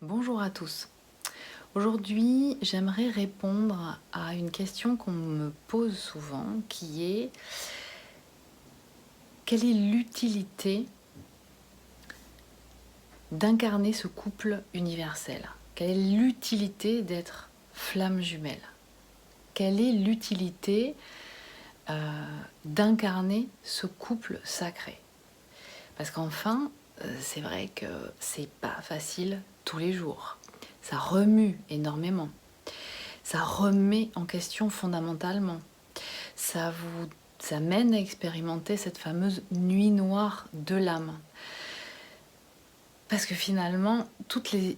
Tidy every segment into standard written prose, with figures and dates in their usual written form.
Bonjour à tous. Aujourd'hui, j'aimerais répondre à une question qu'on me pose souvent, qui est quelle est l'utilité d'incarner ce couple universel? Quelle est l'utilité d'être flamme jumelle? Quelle est l'utilité d'incarner ce couple sacré? Parce qu'enfin, c'est vrai que c'est pas facile tous les jours. Ça remue énormément. Ça remet en question fondamentalement. Ça mène à expérimenter cette fameuse nuit noire de l'âme. Parce que finalement, toutes les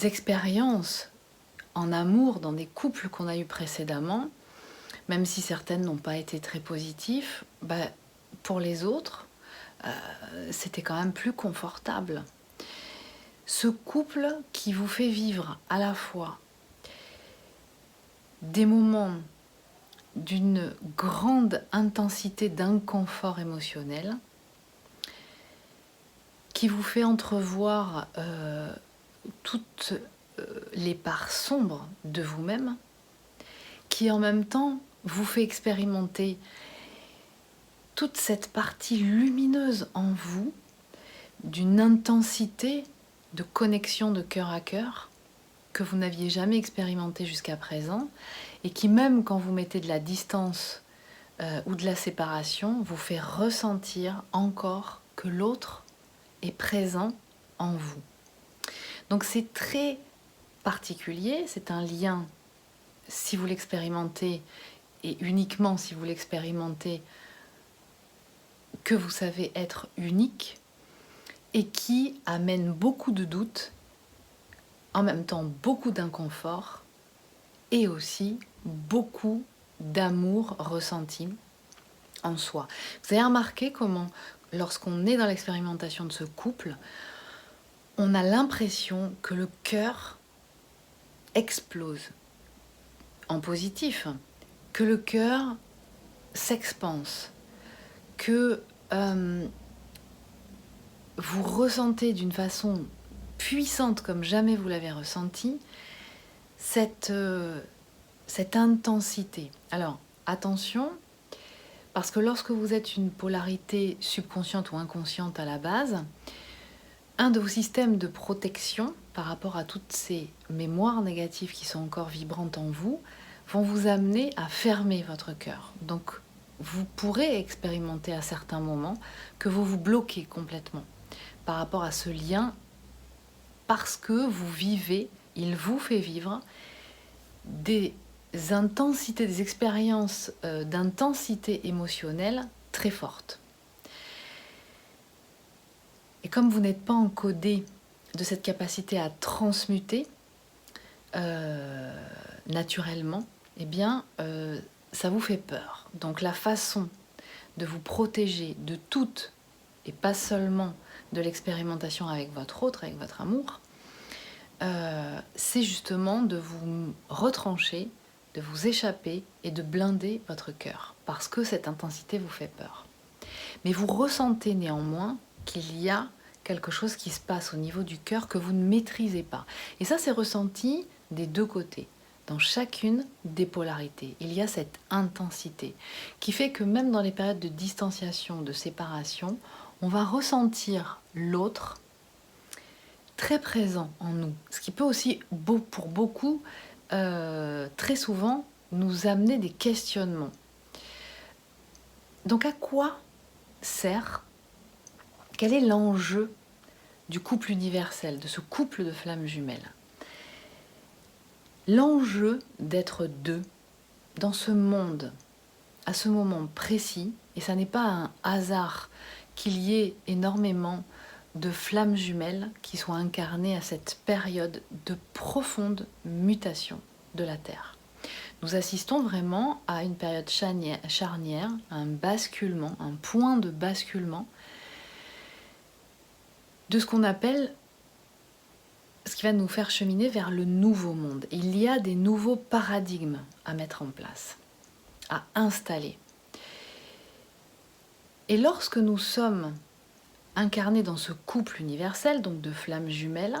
expériences en amour dans des couples qu'on a eus précédemment, même si certaines n'ont pas été très positives, pour les autres, c'était quand même plus confortable. Ce couple qui vous fait vivre à la fois des moments d'une grande intensité d'inconfort émotionnel, qui vous fait entrevoir toutes les parts sombres de vous-même, qui en même temps vous fait expérimenter toute cette partie lumineuse en vous, d'une intensité de connexion de cœur à cœur que vous n'aviez jamais expérimenté jusqu'à présent, et qui même quand vous mettez de la distance ou de la séparation, vous fait ressentir encore que l'autre est présent en vous. Donc c'est très particulier, c'est un lien, si vous l'expérimentez, et uniquement si vous l'expérimentez, que vous savez être unique, et qui amène beaucoup de doutes, en même temps beaucoup d'inconfort, et aussi beaucoup d'amour ressenti en soi. Vous avez remarqué comment, lorsqu'on est dans l'expérimentation de ce couple, on a l'impression que le cœur explose en positif, que le cœur s'expanse, que vous ressentez d'une façon puissante comme jamais vous l'avez ressenti cette intensité. Alors attention, parce que lorsque vous êtes une polarité subconsciente ou inconsciente à la base, un de vos systèmes de protection par rapport à toutes ces mémoires négatives qui sont encore vibrantes en vous vont vous amener à fermer votre cœur. Donc vous pourrez expérimenter à certains moments que vous vous bloquez complètement par rapport à ce lien, parce que vous vivez, il vous fait vivre des intensités, des expériences d'intensité émotionnelle très fortes. Et comme vous n'êtes pas encodé de cette capacité à transmuter naturellement, eh bien, ça vous fait peur. Donc la façon de vous protéger de toute, et pas seulement de l'expérimentation avec votre autre, avec votre amour, c'est justement de vous retrancher, de vous échapper et de blinder votre cœur, parce que cette intensité vous fait peur. Mais vous ressentez néanmoins qu'il y a quelque chose qui se passe au niveau du cœur que vous ne maîtrisez pas. Et ça, c'est ressenti des deux côtés. Dans chacune des polarités, il y a cette intensité qui fait que même dans les périodes de distanciation, de séparation, on va ressentir l'autre très présent en nous. Ce qui peut aussi, pour beaucoup, très souvent, nous amener des questionnements. Donc à quoi sert, quel est l'enjeu du couple universel, de ce couple de flammes jumelles? L'enjeu d'être deux dans ce monde, à ce moment précis, et ça n'est pas un hasard qu'il y ait énormément de flammes jumelles qui soient incarnées à cette période de profonde mutation de la Terre. Nous assistons vraiment à une période charnière, un basculement, un point de basculement de ce qu'on appelle, ce qui va nous faire cheminer vers le nouveau monde. Il y a des nouveaux paradigmes à mettre en place, à installer. Et lorsque nous sommes incarnés dans ce couple universel, donc de flammes jumelles,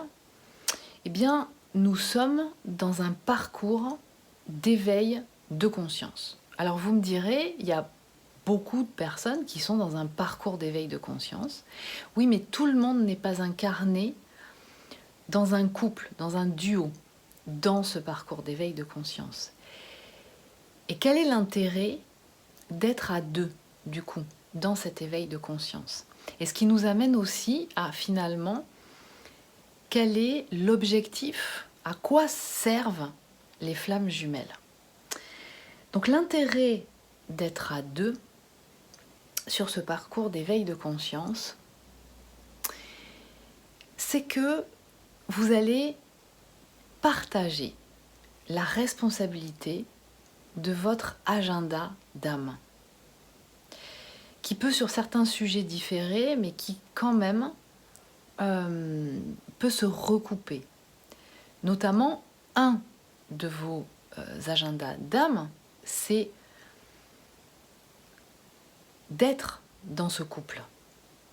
Eh bien, nous sommes dans un parcours d'éveil de conscience. Alors vous me direz, il y a beaucoup de personnes qui sont dans un parcours d'éveil de conscience. Oui, mais tout le monde n'est pas incarné dans un couple, dans un duo, dans ce parcours d'éveil de conscience. Et quel est l'intérêt d'être à deux, du coup, dans cet éveil de conscience? Et ce qui nous amène aussi à, finalement, quel est l'objectif? À quoi servent les flammes jumelles? Donc l'intérêt d'être à deux sur ce parcours d'éveil de conscience, c'est que vous allez partager la responsabilité de votre agenda d'âme, qui peut sur certains sujets différer, mais qui quand même peut se recouper. Notamment, un de vos agendas d'âme, c'est d'être dans ce couple.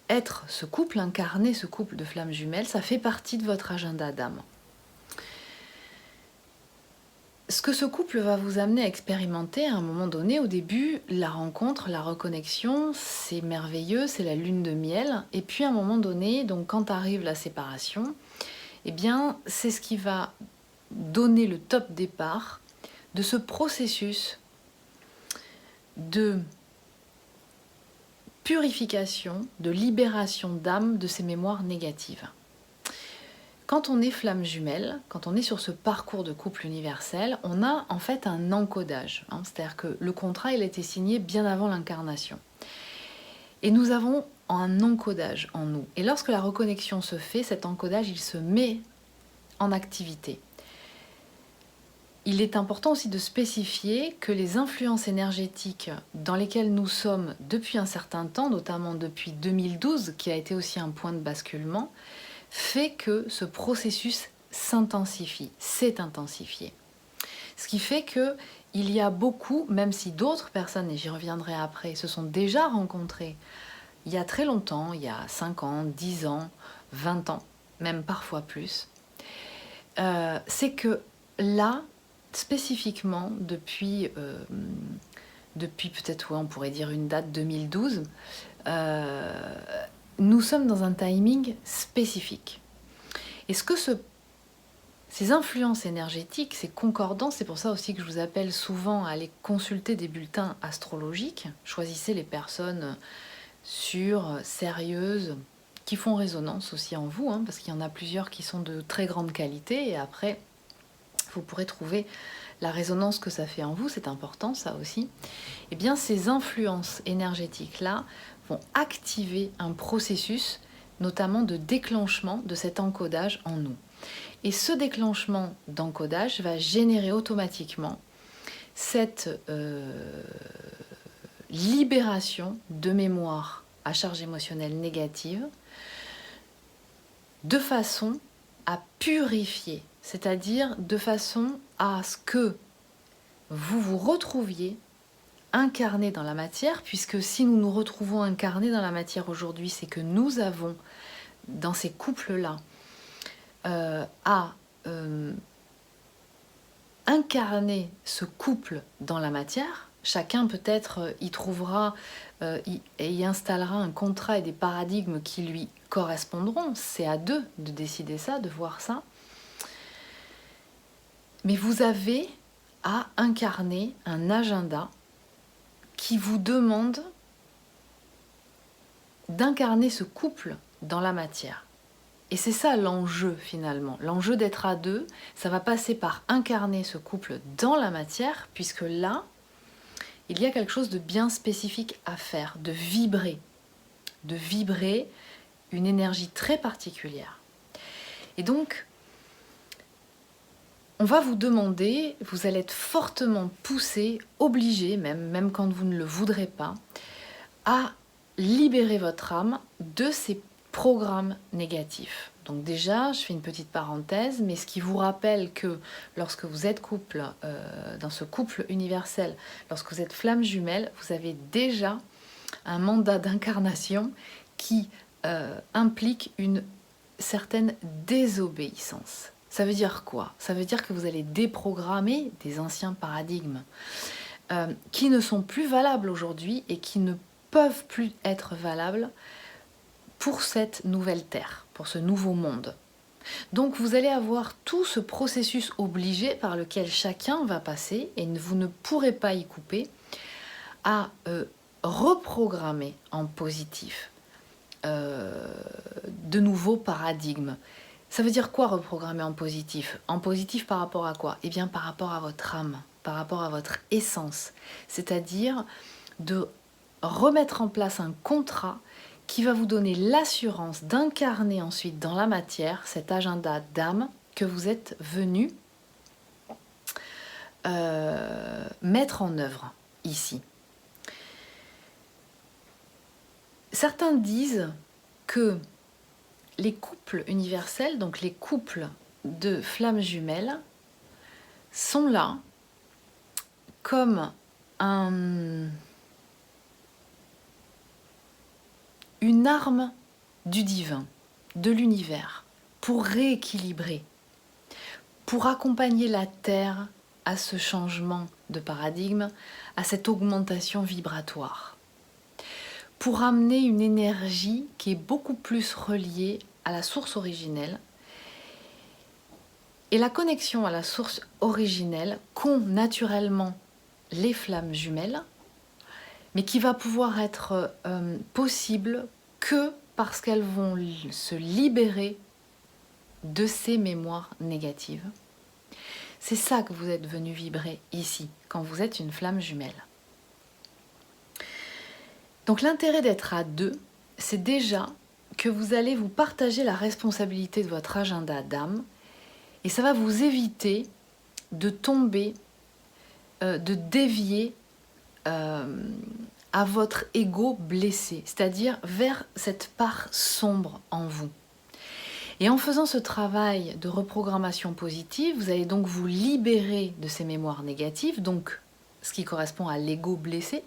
Être ce couple, incarner ce couple de flammes jumelles, ça fait partie de votre agenda d'âme. Ce que ce couple va vous amener à expérimenter à un moment donné, au début, la rencontre, la reconnexion, c'est merveilleux, c'est la lune de miel. Et puis à un moment donné, donc quand arrive la séparation, eh bien c'est ce qui va donner le top départ de ce processus de purification, de libération d'âme de ces mémoires négatives. Quand on est flamme jumelle, quand on est sur ce parcours de couple universel, on a en fait un encodage. C'est-à-dire que le contrat, il a été signé bien avant l'incarnation. Et nous avons un encodage en nous. Et lorsque la reconnexion se fait, cet encodage, il se met en activité. Il est important aussi de spécifier que les influences énergétiques dans lesquelles nous sommes depuis un certain temps, notamment depuis 2012, qui a été aussi un point de basculement, fait que ce processus s'intensifie, s'est intensifié. Ce qui fait qu'il y a beaucoup, même si d'autres personnes, et j'y reviendrai après, se sont déjà rencontrées il y a très longtemps, il y a 5 ans, 10 ans, 20 ans, même parfois plus, c'est que là, spécifiquement, depuis peut-être, ouais, on pourrait dire une date 2012, nous sommes dans un timing spécifique. Et ce que ces influences énergétiques, ces concordances, c'est pour ça aussi que je vous appelle souvent à aller consulter des bulletins astrologiques. Choisissez les personnes sûres, sérieuses, qui font résonance aussi en vous, parce qu'il y en a plusieurs qui sont de très grande qualité, et après, vous pourrez trouver la résonance que ça fait en vous, c'est important ça aussi. Eh bien, ces influences énergétiques-là vont activer un processus, notamment de déclenchement de cet encodage en nous. Et ce déclenchement d'encodage va générer automatiquement cette libération de mémoire à charge émotionnelle négative de façon à purifier, c'est-à-dire de façon à ce que vous vous retrouviez incarné dans la matière, puisque si nous nous retrouvons incarnés dans la matière aujourd'hui, c'est que nous avons, dans ces couples-là, à incarner ce couple dans la matière. Chacun peut-être y trouvera et y installera un contrat et des paradigmes qui lui correspondront. C'est à deux de décider ça, de voir ça. Mais vous avez à incarner un agenda qui vous demande d'incarner ce couple dans la matière. Et c'est ça l'enjeu finalement. L'enjeu d'être à deux, ça va passer par incarner ce couple dans la matière, puisque là, il y a quelque chose de bien spécifique à faire, de vibrer une énergie très particulière. Et donc, on va vous demander, vous allez être fortement poussé, obligé même quand vous ne le voudrez pas, à libérer votre âme de ces programmes négatifs. Donc déjà, je fais une petite parenthèse, mais ce qui vous rappelle que lorsque vous êtes couple, dans ce couple universel, lorsque vous êtes flamme jumelle, vous avez déjà un mandat d'incarnation qui implique une certaine désobéissance. Ça veut dire quoi? Ça veut dire que vous allez déprogrammer des anciens paradigmes qui ne sont plus valables aujourd'hui et qui ne peuvent plus être valables pour cette nouvelle terre, pour ce nouveau monde. Donc vous allez avoir tout ce processus obligé par lequel chacun va passer, et vous ne pourrez pas y couper, à reprogrammer en positif de nouveaux paradigmes. Ça veut dire quoi reprogrammer en positif? En positif par rapport à quoi? Eh bien par rapport à votre âme, par rapport à votre essence. C'est-à-dire de remettre en place un contrat qui va vous donner l'assurance d'incarner ensuite dans la matière cet agenda d'âme que vous êtes venu mettre en œuvre ici. Certains disent que les couples universels, donc les couples de flammes jumelles, sont là comme une arme du divin, de l'univers, pour rééquilibrer, pour accompagner la Terre à ce changement de paradigme, à cette augmentation vibratoire, pour amener une énergie qui est beaucoup plus reliée à la source originelle. Et la connexion à la source originelle qu'ont naturellement les flammes jumelles, mais qui va pouvoir être possible que parce qu'elles vont se libérer de ces mémoires négatives. C'est ça que vous êtes venu vibrer ici, quand vous êtes une flamme jumelle. Donc l'intérêt d'être à deux, c'est déjà que vous allez vous partager la responsabilité de votre agenda d'âme, et ça va vous éviter de tomber, de dévier à votre ego blessé, c'est-à-dire vers cette part sombre en vous. Et en faisant ce travail de reprogrammation positive, vous allez donc vous libérer de ces mémoires négatives, donc ce qui correspond à l'ego blessé.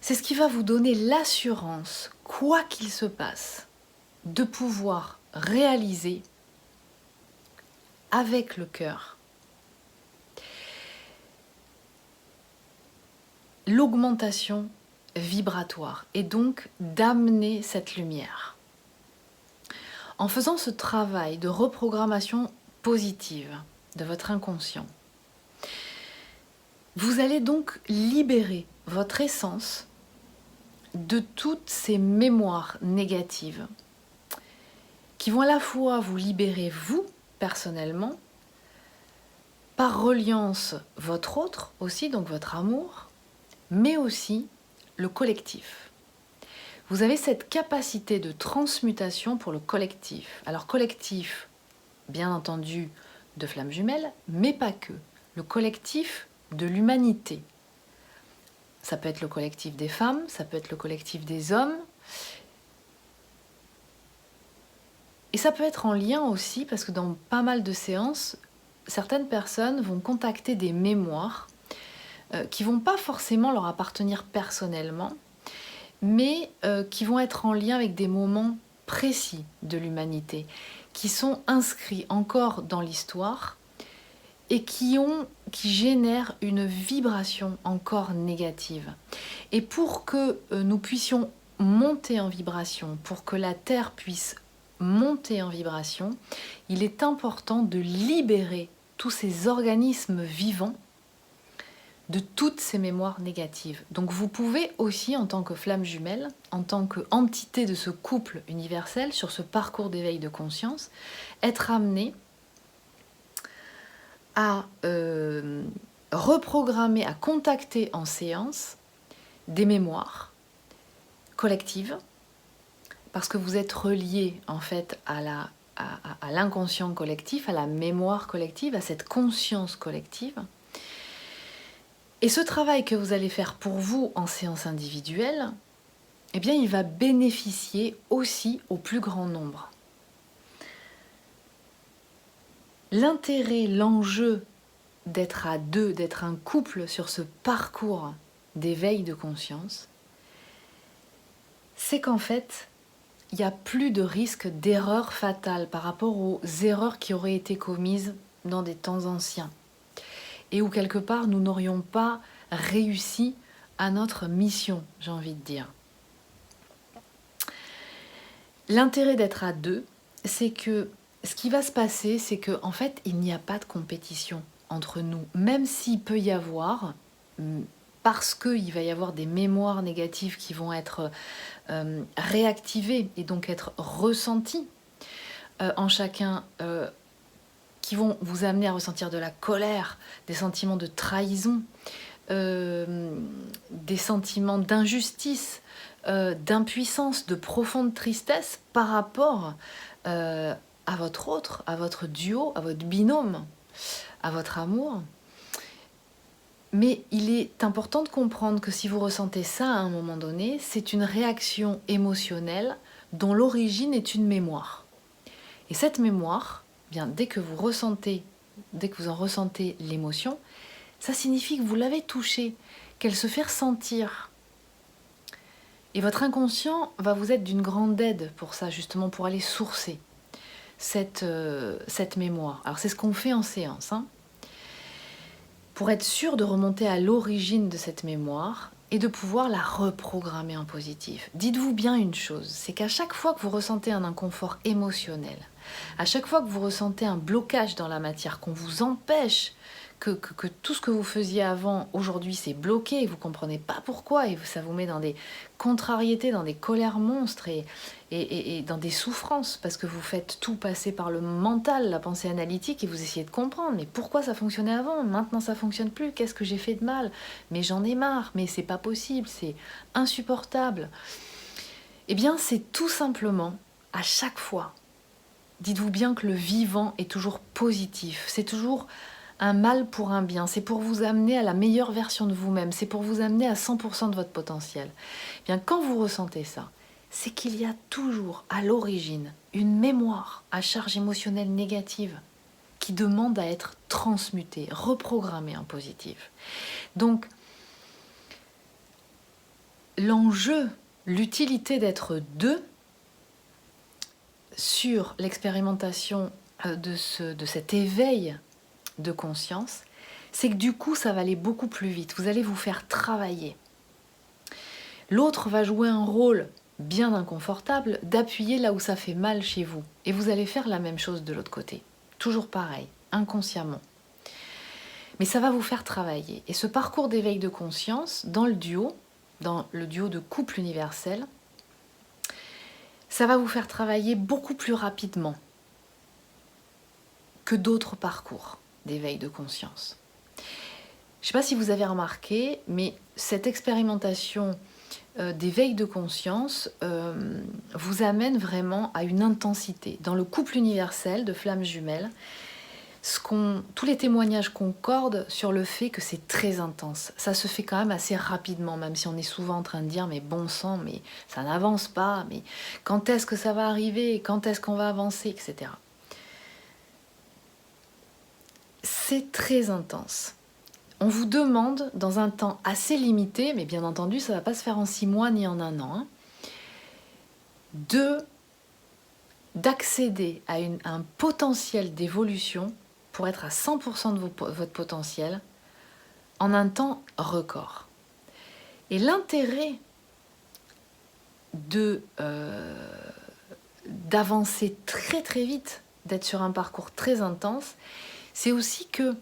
C'est ce qui va vous donner l'assurance, quoi qu'il se passe, de pouvoir réaliser avec le cœur l'augmentation vibratoire et donc d'amener cette lumière. En faisant ce travail de reprogrammation positive de votre inconscient, vous allez donc libérer votre essence de toutes ces mémoires négatives qui vont à la fois vous libérer vous personnellement, par reliance votre autre aussi, donc votre amour, mais aussi le collectif. Vous avez cette capacité de transmutation pour le collectif. Alors collectif, bien entendu, de flammes jumelles, mais pas que. Le collectif de l'humanité. Ça peut être le collectif des femmes, ça peut être le collectif des hommes. Et ça peut être en lien aussi, parce que dans pas mal de séances, certaines personnes vont contacter des mémoires qui ne vont pas forcément leur appartenir personnellement, mais qui vont être en lien avec des moments précis de l'humanité, qui sont inscrits encore dans l'histoire et qui génèrent une vibration encore négative. Et pour que nous puissions monter en vibration, pour que la Terre puisse monter en vibration, il est important de libérer tous ces organismes vivants de toutes ces mémoires négatives. Donc vous pouvez aussi, en tant que flamme jumelle, en tant qu'entité de ce couple universel, sur ce parcours d'éveil de conscience, être amené à reprogrammer, à contacter en séance des mémoires collectives, parce que vous êtes relié en fait à l'inconscient collectif, à la mémoire collective, à cette conscience collective. Et ce travail que vous allez faire pour vous en séance individuelle, eh bien, il va bénéficier aussi au plus grand nombre. L'intérêt, l'enjeu d'être à deux, d'être un couple sur ce parcours d'éveil de conscience, c'est qu'en fait, il n'y a plus de risque d'erreur fatale par rapport aux erreurs qui auraient été commises dans des temps anciens. Et où quelque part, nous n'aurions pas réussi à notre mission, j'ai envie de dire. L'intérêt d'être à deux, c'est que ce qui va se passer, c'est qu'en fait, il n'y a pas de compétition entre nous. Même s'il peut y avoir, parce qu'il va y avoir des mémoires négatives qui vont être réactivées et donc être ressenties en chacun, qui vont vous amener à ressentir de la colère, des sentiments de trahison, des sentiments d'injustice, d'impuissance, de profonde tristesse par rapport à votre autre, à votre duo, à votre binôme, à votre amour. Mais il est important de comprendre que si vous ressentez ça à un moment donné, c'est une réaction émotionnelle dont l'origine est une mémoire. Et cette mémoire, bien, dès que vous en ressentez l'émotion, ça signifie que vous l'avez touchée, qu'elle se fait ressentir. Et votre inconscient va vous être d'une grande aide pour ça, justement, pour aller sourcer cette mémoire. Alors c'est ce qu'on fait en séance, hein, pour être sûr de remonter à l'origine de cette mémoire et de pouvoir la reprogrammer en positif. Dites-vous bien une chose, c'est qu'à chaque fois que vous ressentez un inconfort émotionnel, à chaque fois que vous ressentez un blocage dans la matière, qu'on vous empêche que tout ce que vous faisiez avant, aujourd'hui, c'est bloqué et vous ne comprenez pas pourquoi, et ça vous met dans des contrariétés, dans des colères monstres et dans des souffrances, parce que vous faites tout passer par le mental, la pensée analytique, et vous essayez de comprendre, mais pourquoi ça fonctionnait avant, maintenant ça ne fonctionne plus, qu'est-ce que j'ai fait de mal, mais j'en ai marre, mais c'est pas possible, c'est insupportable. Eh bien, c'est tout simplement, à chaque fois, dites-vous bien que le vivant est toujours positif, c'est toujours un mal pour un bien, c'est pour vous amener à la meilleure version de vous-même, c'est pour vous amener à 100% de votre potentiel. Eh bien, quand vous ressentez ça, c'est qu'il y a toujours à l'origine une mémoire à charge émotionnelle négative qui demande à être transmutée, reprogrammée en positif. Donc, l'enjeu, l'utilité d'être deux sur l'expérimentation de cet éveil de conscience, c'est que du coup, ça va aller beaucoup plus vite. Vous allez vous faire travailler. L'autre va jouer un rôle bien inconfortable d'appuyer là où ça fait mal chez vous. Et vous allez faire la même chose de l'autre côté. Toujours pareil, inconsciemment. Mais ça va vous faire travailler. Et ce parcours d'éveil de conscience, dans le duo de couple universel, ça va vous faire travailler beaucoup plus rapidement que d'autres parcours d'éveil de conscience. Je ne sais pas si vous avez remarqué, mais cette expérimentation d'éveil de conscience vous amène vraiment à une intensité. Dans le couple universel de flammes jumelles, tous les témoignages concordent sur le fait que c'est très intense. Ça se fait quand même assez rapidement, même si on est souvent en train de dire « mais bon sang, mais ça n'avance pas, mais quand est-ce que ça va arriver, quand est-ce qu'on va avancer, etc. » C'est très intense. On vous demande, dans un temps assez limité, mais bien entendu, ça ne va pas se faire en 6 mois ni en 1 an, d'accéder à un potentiel d'évolution pour être à 100% de votre potentiel en un temps record. Et l'intérêt d'avancer très très vite, d'être sur un parcours très intense, c'est aussi que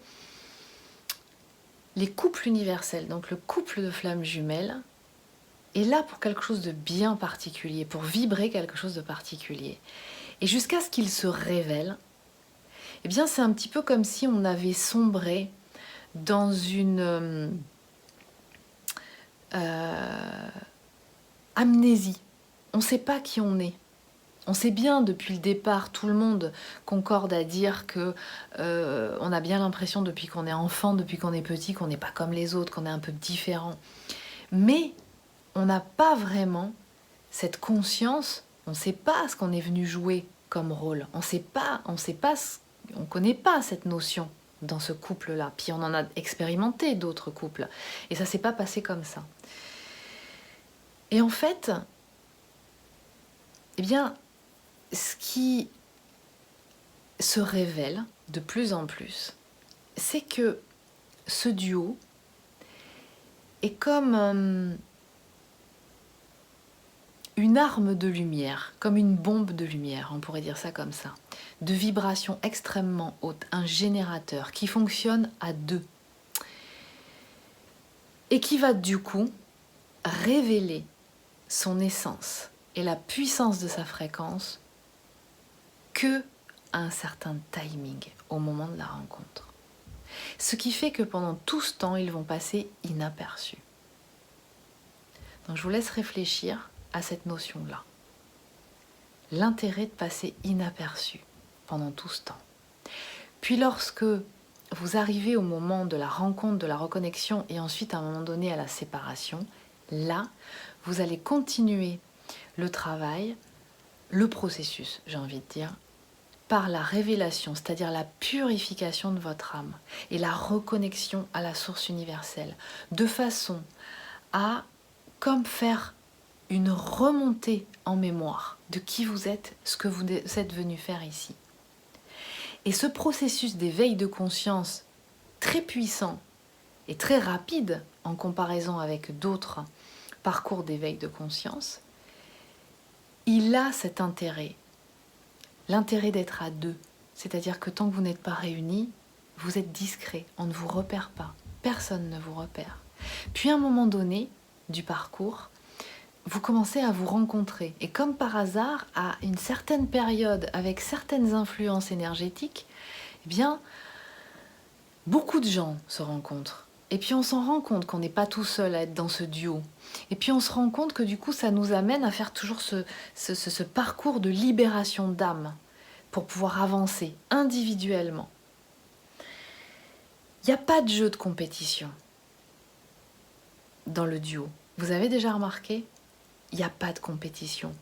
les couples universels, donc le couple de flammes jumelles, est là pour quelque chose de bien particulier, pour vibrer quelque chose de particulier. Et jusqu'à ce qu'il se révèle, eh bien c'est un petit peu comme si on avait sombré dans une amnésie. On ne sait pas qui on est. On sait bien depuis le départ, tout le monde concorde à dire que on a bien l'impression depuis qu'on est enfant, depuis qu'on est petit, qu'on n'est pas comme les autres, qu'on est un peu différent. Mais on n'a pas vraiment cette conscience, on ne sait pas ce qu'on est venu jouer comme rôle. On ne connaît pas cette notion dans ce couple-là. Puis on en a expérimenté d'autres couples. Et ça ne s'est pas passé comme ça. Et en fait, eh bien, ce qui se révèle de plus en plus, c'est que ce duo est comme une arme de lumière, comme une bombe de lumière, on pourrait dire ça comme ça, de vibration extrêmement haute, un générateur qui fonctionne à deux et qui va du coup révéler son essence et la puissance de sa fréquence que à un certain timing au moment de la rencontre. Ce qui fait que pendant tout ce temps, ils vont passer inaperçus. Donc je vous laisse réfléchir à cette notion-là. L'intérêt de passer inaperçu pendant tout ce temps. Puis lorsque vous arrivez au moment de la rencontre, de la reconnexion et ensuite à un moment donné à la séparation, là, vous allez continuer le travail, le processus, j'ai envie de dire, par la révélation, c'est-à-dire la purification de votre âme et la reconnexion à la source universelle, de façon à comme faire une remontée en mémoire de qui vous êtes, ce que vous êtes venu faire ici. Et ce processus d'éveil de conscience très puissant et très rapide en comparaison avec d'autres parcours d'éveil de conscience, il a cet intérêt, l'intérêt d'être à deux. C'est-à-dire que tant que vous n'êtes pas réunis, vous êtes discret, on ne vous repère pas, personne ne vous repère. Puis à un moment donné du parcours, vous commencez à vous rencontrer. Et comme par hasard, à une certaine période, avec certaines influences énergétiques, eh bien, beaucoup de gens se rencontrent. Et puis on s'en rend compte qu'on n'est pas tout seul à être dans ce duo. Et puis on se rend compte que du coup, ça nous amène à faire toujours ce parcours de libération d'âme pour pouvoir avancer individuellement. Il n'y a pas de jeu de compétition dans le duo. Vous avez déjà remarqué ? Il n'y a pas de compétition.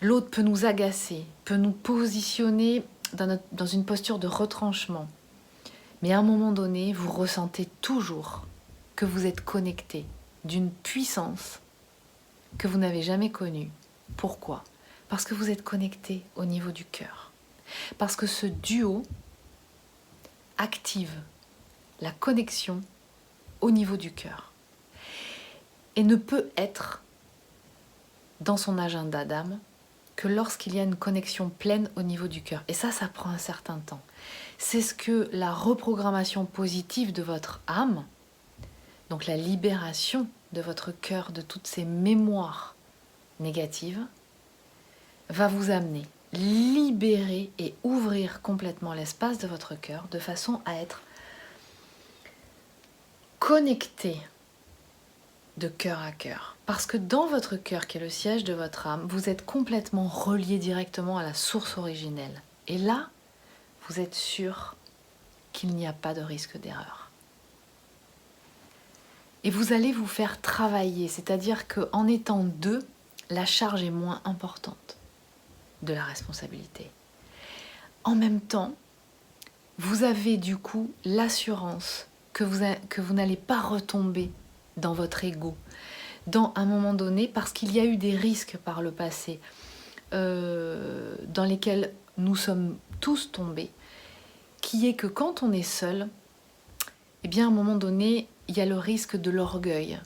L'autre peut nous agacer, peut nous positionner dans une posture de retranchement. Mais à un moment donné, vous ressentez toujours que vous êtes connecté d'une puissance que vous n'avez jamais connue. Pourquoi ? Parce que vous êtes connecté au niveau du cœur. Parce que ce duo active la connexion au niveau du cœur. Et ne peut être dans son agenda d'âme que lorsqu'il y a une connexion pleine au niveau du cœur. Et ça prend un certain temps. C'est ce que la reprogrammation positive de votre âme, donc la libération de votre cœur de toutes ces mémoires négatives, va vous amener, libérer et ouvrir complètement l'espace de votre cœur de façon à être connecté de cœur à cœur. Parce que dans votre cœur, qui est le siège de votre âme, vous êtes complètement relié directement à la source originelle. Et là, vous êtes sûr qu'il n'y a pas de risque d'erreur. Et vous allez vous faire travailler, c'est-à-dire qu'en étant deux, la charge est moins importante de la responsabilité. En même temps, vous avez du coup l'assurance que vous n'allez pas retomber dans votre ego, dans un moment donné, parce qu'il y a eu des risques par le passé dans lesquels nous sommes tous tombés, qui est que quand on est seul, eh bien à un moment donné, il y a le risque de l'orgueil,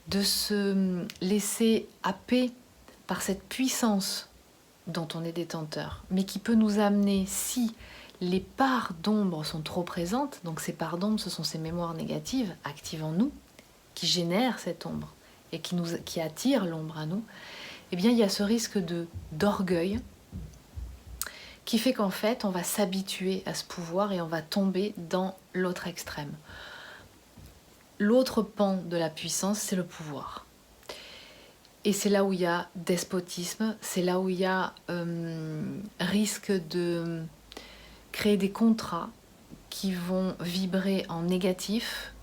de se laisser happer par cette puissance dont on est détenteur, mais qui peut nous amener, si les parts d'ombre sont trop présentes, donc ces parts d'ombre, ce sont ces mémoires négatives actives en nous, qui génèrent cette ombre et qui attirent l'ombre à nous, eh bien il y a ce risque d'orgueil qui fait qu'en fait on va s'habituer à ce pouvoir et on va tomber dans l'autre extrême. L'autre pan de la puissance, c'est le pouvoir. Et c'est là où il y a despotisme, c'est là où il y a risque de créer des contrats qui vont vibrer en négatif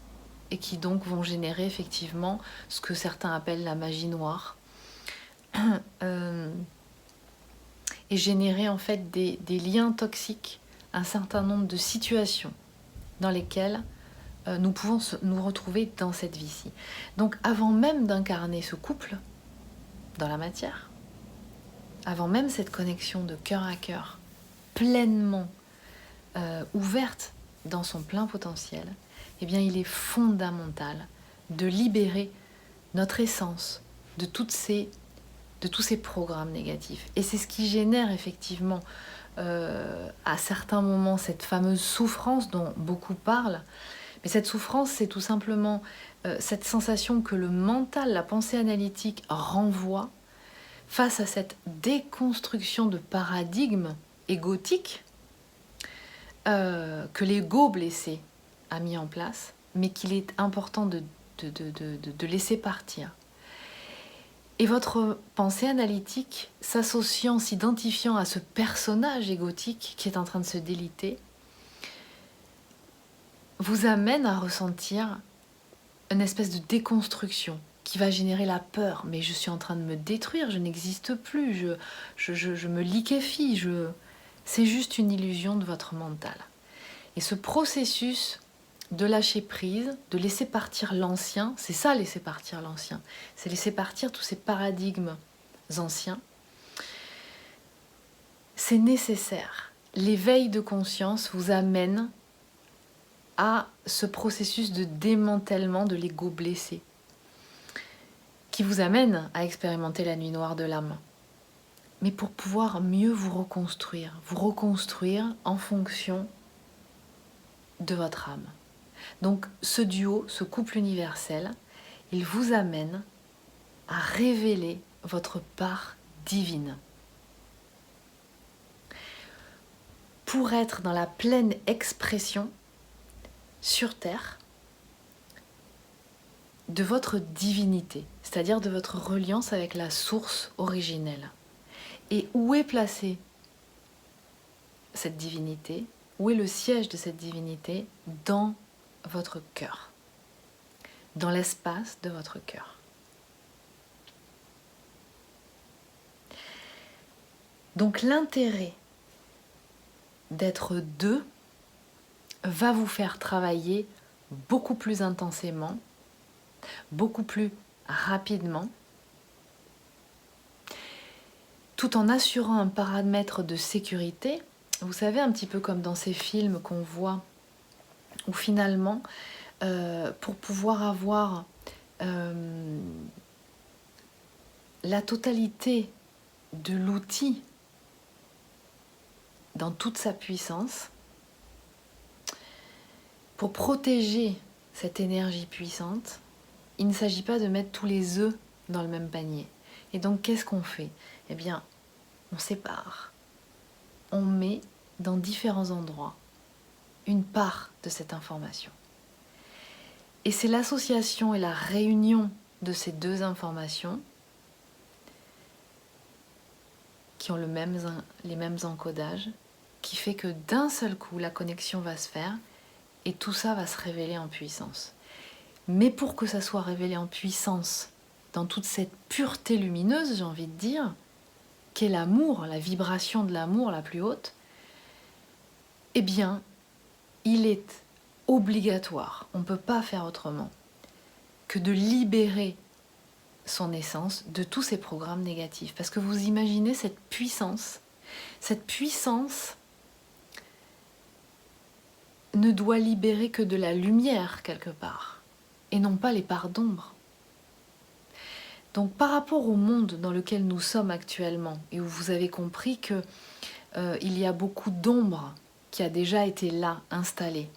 et qui donc vont générer effectivement ce que certains appellent la magie noire. Et générer en fait des liens toxiques, un certain nombre de situations dans lesquelles nous pouvons nous retrouver dans cette vie-ci. Donc avant même d'incarner ce couple dans la matière, avant même cette connexion de cœur à cœur, pleinement ouverte dans son plein potentiel, eh bien il est fondamental de libérer notre essence de tous ces programmes négatifs. Et c'est ce qui génère effectivement à certains moments cette fameuse souffrance dont beaucoup parlent. Mais cette souffrance, c'est tout simplement cette sensation que le mental, la pensée analytique renvoie face à cette déconstruction de paradigmes égotiques que l'ego blessé a mis en place, mais qu'il est important de laisser partir. Et votre pensée analytique, s'associant, s'identifiant à ce personnage égotique qui est en train de se déliter, vous amène à ressentir une espèce de déconstruction qui va générer la peur. Mais je suis en train de me détruire, je n'existe plus, je me liquéfie, c'est juste une illusion de votre mental. Et ce processus de lâcher prise, de laisser partir l'ancien, c'est ça laisser partir l'ancien, c'est laisser partir tous ces paradigmes anciens. C'est nécessaire. L'éveil de conscience vous amène à ce processus de démantèlement de l'ego blessé, qui vous amène à expérimenter la nuit noire de l'âme. Mais pour pouvoir mieux vous reconstruire en fonction de votre âme. Donc ce duo, ce couple universel, il vous amène à révéler votre part divine. Pour être dans la pleine expression sur Terre de votre divinité, c'est-à-dire de votre reliance avec la source originelle. Et où est placée cette divinité? Où est le siège de cette divinité? Dans votre cœur, dans l'espace de votre cœur. Donc l'intérêt d'être deux va vous faire travailler beaucoup plus intensément, beaucoup plus rapidement, tout en assurant un paramètre de sécurité. Vous savez, un petit peu comme dans ces films qu'on voit, où finalement, pour pouvoir avoir la totalité de l'outil dans toute sa puissance, pour protéger cette énergie puissante, il ne s'agit pas de mettre tous les œufs dans le même panier. Et donc, qu'est-ce qu'on fait? Eh bien, on sépare. On met dans différents endroits une part de cette information. Et c'est l'association et la réunion de ces deux informations qui ont les mêmes encodages, qui fait que d'un seul coup, la connexion va se faire et tout ça va se révéler en puissance. Mais pour que ça soit révélé en puissance, dans toute cette pureté lumineuse, j'ai envie de dire, qu'est l'amour, la vibration de l'amour la plus haute, eh bien, il est obligatoire, on ne peut pas faire autrement, que de libérer son essence de tous ces programmes négatifs. Parce que vous imaginez cette puissance ne doit libérer que de la lumière quelque part, et non pas les parts d'ombre. Donc par rapport au monde dans lequel nous sommes actuellement, et où vous avez compris que il y a beaucoup d'ombre qui a déjà été là, installée,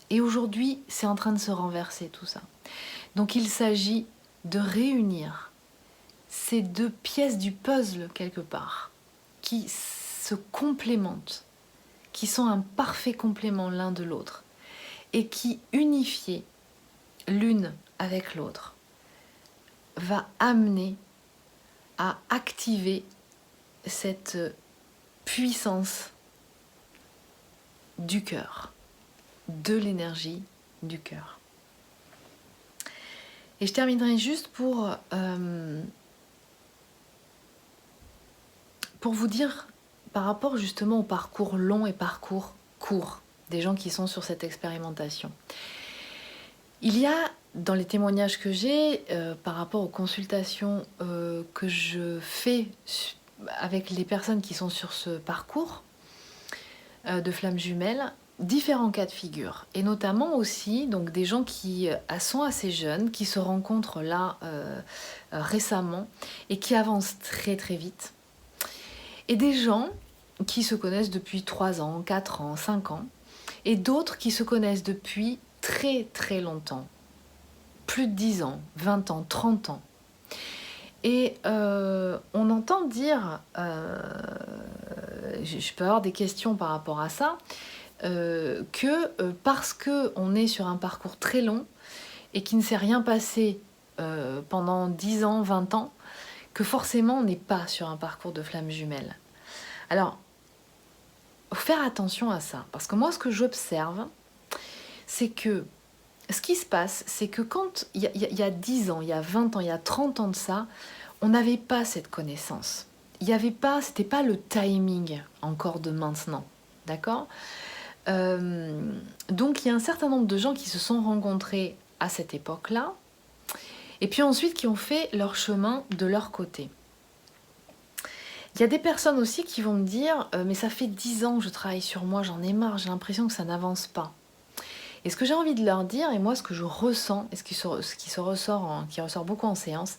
et aujourd'hui c'est en train de se renverser tout ça. Donc il s'agit de réunir ces deux pièces du puzzle quelque part, qui se complémentent, qui sont un parfait complément l'un de l'autre, et qui, unifiées l'une avec l'autre, va amener à activer cette puissance du cœur, de l'énergie du cœur. Et je terminerai juste pour vous dire, par rapport justement au parcours long et parcours court des gens qui sont sur cette expérimentation. Il y a, dans les témoignages que j'ai, par rapport aux consultations que je fais avec les personnes qui sont sur ce parcours de flammes jumelles, différents cas de figure, et notamment aussi donc des gens qui sont assez jeunes, qui se rencontrent là récemment et qui avancent très très vite, et des gens qui se connaissent depuis 3 ans, 4 ans, 5 ans, et d'autres qui se connaissent depuis très très longtemps, plus de 10 ans, 20 ans, 30 ans. Et on entend dire, je peux avoir des questions par rapport à ça, que parce qu'on est sur un parcours très long et qu'il ne s'est rien passé pendant 10 ans, 20 ans, que forcément on n'est pas sur un parcours de flammes jumelles. Alors, faut faire attention à ça, parce que moi ce que j'observe, c'est que ce qui se passe, c'est que quand il y a 10 ans, il y a 20 ans, il y a 30 ans de ça, on n'avait pas cette connaissance. Il n'y avait pas, c'était pas le timing encore de maintenant, d'accord ? Donc il y a un certain nombre de gens qui se sont rencontrés à cette époque-là, et puis ensuite qui ont fait leur chemin de leur côté. Il y a des personnes aussi qui vont me dire mais ça fait 10 ans que je travaille sur moi, j'en ai marre, j'ai l'impression que ça n'avance pas. Et ce que j'ai envie de leur dire, et moi ce que je ressens, et ce qui ressort beaucoup en séance,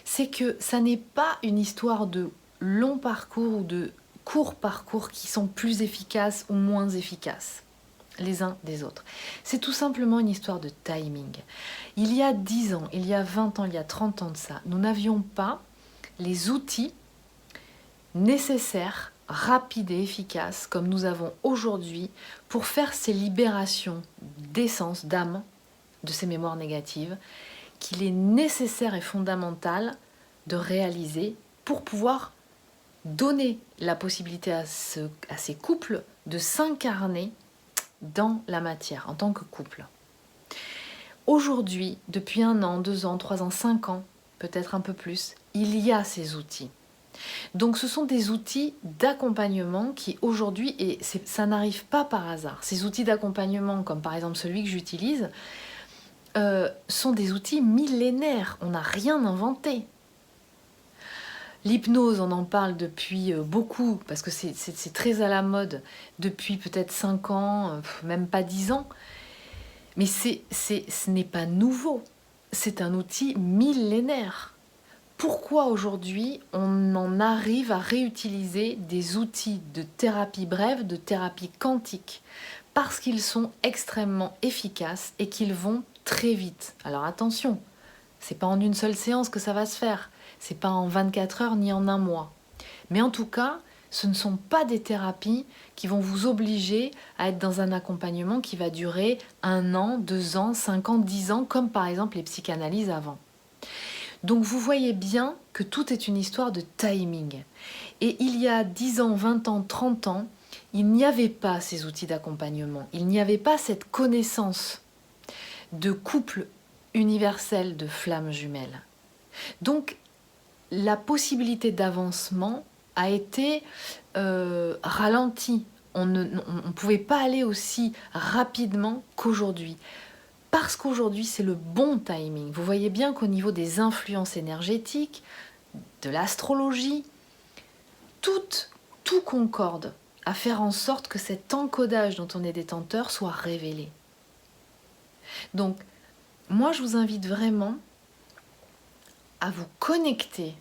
c'est que ça n'est pas une histoire de long parcours ou de courts parcours qui sont plus efficaces ou moins efficaces les uns des autres. C'est tout simplement une histoire de timing. Il y a 10 ans, il y a 20 ans, il y a 30 ans de ça, nous n'avions pas les outils nécessaires, rapides et efficaces comme nous avons aujourd'hui pour faire ces libérations d'essence, d'âme, de ces mémoires négatives, qu'il est nécessaire et fondamental de réaliser pour pouvoir donner la possibilité à ces couples de s'incarner dans la matière en tant que couple. Aujourd'hui, depuis 1 an, 2 ans, 3 ans, 5 ans, peut-être un peu plus, il y a ces outils. Donc ce sont des outils d'accompagnement qui aujourd'hui, et ça n'arrive pas par hasard, ces outils d'accompagnement comme par exemple celui que j'utilise, sont des outils millénaires, on n'a rien inventé. L'hypnose, on en parle depuis beaucoup, parce que c'est très à la mode, depuis peut-être 5 ans, même pas 10 ans, mais ce n'est pas nouveau, c'est un outil millénaire. Pourquoi aujourd'hui on en arrive à réutiliser des outils de thérapie brève, de thérapie quantique? Parce qu'ils sont extrêmement efficaces et qu'ils vont très vite. Alors attention, c'est pas en une seule séance que ça va se faire, c'est pas en 24 heures ni en 1 mois. Mais en tout cas, ce ne sont pas des thérapies qui vont vous obliger à être dans un accompagnement qui va durer 1 an, 2 ans, 5 ans, 10 ans, comme par exemple les psychanalyses avant. Donc vous voyez bien que tout est une histoire de timing. Et il y a 10 ans, 20 ans, 30 ans, il n'y avait pas ces outils d'accompagnement. Il n'y avait pas cette connaissance de couple universel de flammes jumelles. Donc la possibilité d'avancement a été ralentie. On ne pouvait pas aller aussi rapidement qu'aujourd'hui. Parce qu'aujourd'hui, c'est le bon timing. Vous voyez bien qu'au niveau des influences énergétiques, de l'astrologie, tout concorde à faire en sorte que cet encodage dont on est détenteur soit révélé. Donc, moi, je vous invite vraiment à vous connecter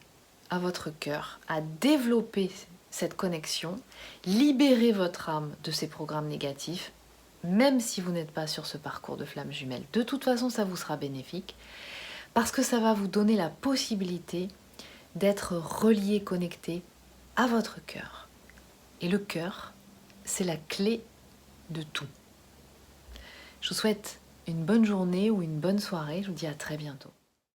à votre cœur, à développer cette connexion, libérer votre âme de ces programmes négatifs, même si vous n'êtes pas sur ce parcours de flammes jumelles. De toute façon, ça vous sera bénéfique parce que ça va vous donner la possibilité d'être relié, connecté à votre cœur. Et le cœur, c'est la clé de tout. Je vous souhaite une bonne journée ou une bonne soirée. Je vous dis à très bientôt.